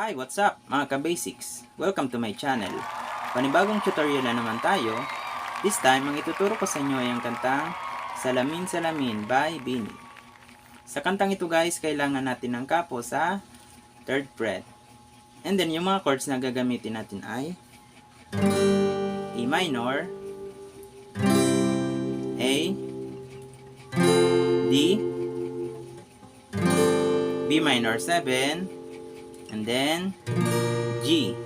Hi, what's up mga ka-basics? Welcome to my channel. Panibagong tutorial na naman tayo. This time, ang ituturo ko sa inyo ay ang kantang Salamin Salamin by Bini. Sa kantang ito guys, kailangan natin ng kapo sa 3rd fret. And then yung mga chords na gagamitin natin ay E minor, A, D, B minor 7, and then G.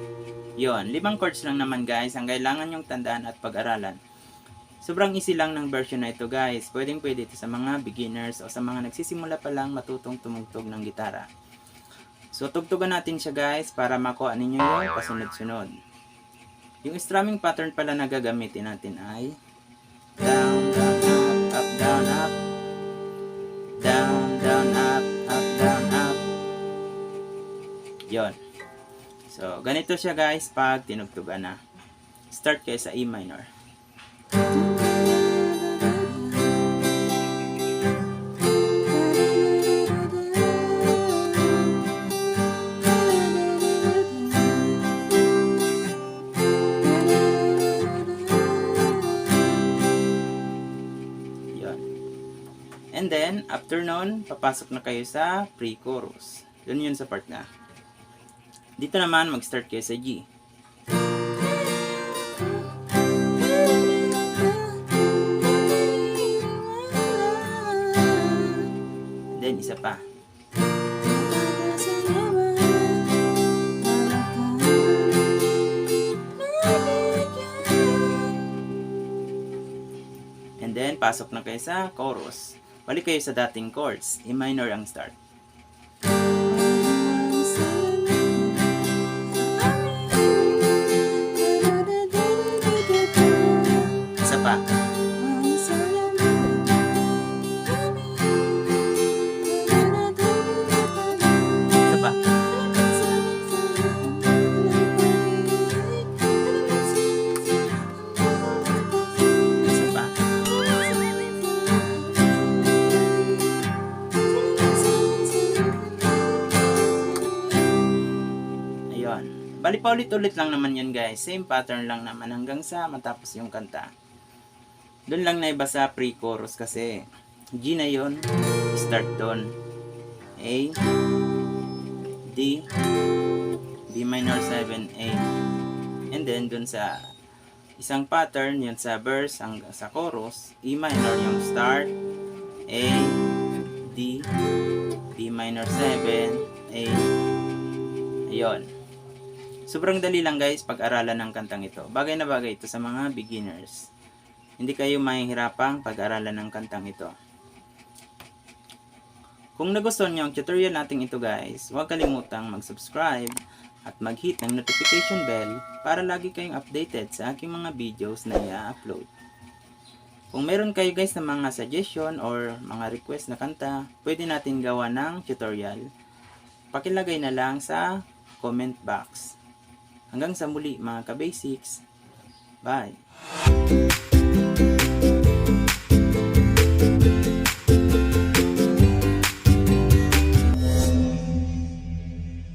Yon, 5 chords lang naman guys ang kailangan yung tandaan at pag-aralan. Sobrang easy lang ng version na ito guys. Pwedeng pwede ito sa mga beginners o sa mga nagsisimula pa lang matutong tumugtog ng gitara. So tugtugan natin siya guys para makuha ninyo yung pasunod-sunod. Yung strumming pattern pala na gagamitin natin ay down, down, up, down, up, down, down, up, down, up. Yon. So, ganito siya guys pag tinugtugan na. Start kayo sa E minor. Yon. And then, after nun, papasok na kayo sa pre-chorus. Yun sa part na. Dito naman, mag-start kayo sa G. Then, isa pa. And then, pasok na kayo sa chorus. Balik kayo sa dating chords. E minor ang start. Isa pa. Isa pa. Isa pa. Ayun. Bali pa ulit-ulit lang naman yun guys. Same pattern lang naman hanggang sa matapos yung kanta. Doon lang na iba sa pre-chorus kasi G na yun, start doon. A, D, B minor 7, A. And then doon sa isang pattern, yun sa verse hanggang sa chorus, E minor yung start, A, D, B minor 7, A. Ayun. Sobrang dali lang guys pag-aralan ng kantang ito. Bagay na bagay ito sa mga beginners. Hindi kayo mahihirapang pag-aralan ng kantang ito. Kung nagustuhan nyo ang tutorial natin ito guys, huwag kalimutang mag-subscribe at mag-hit ng notification bell para lagi kayong updated sa aking mga videos na i-upload. Kung meron kayo guys na mga suggestion or mga request na kanta, pwede natin gawa ng tutorial. Pakilagay na lang sa comment box. Hanggang sa muli mga ka-basics. Bye!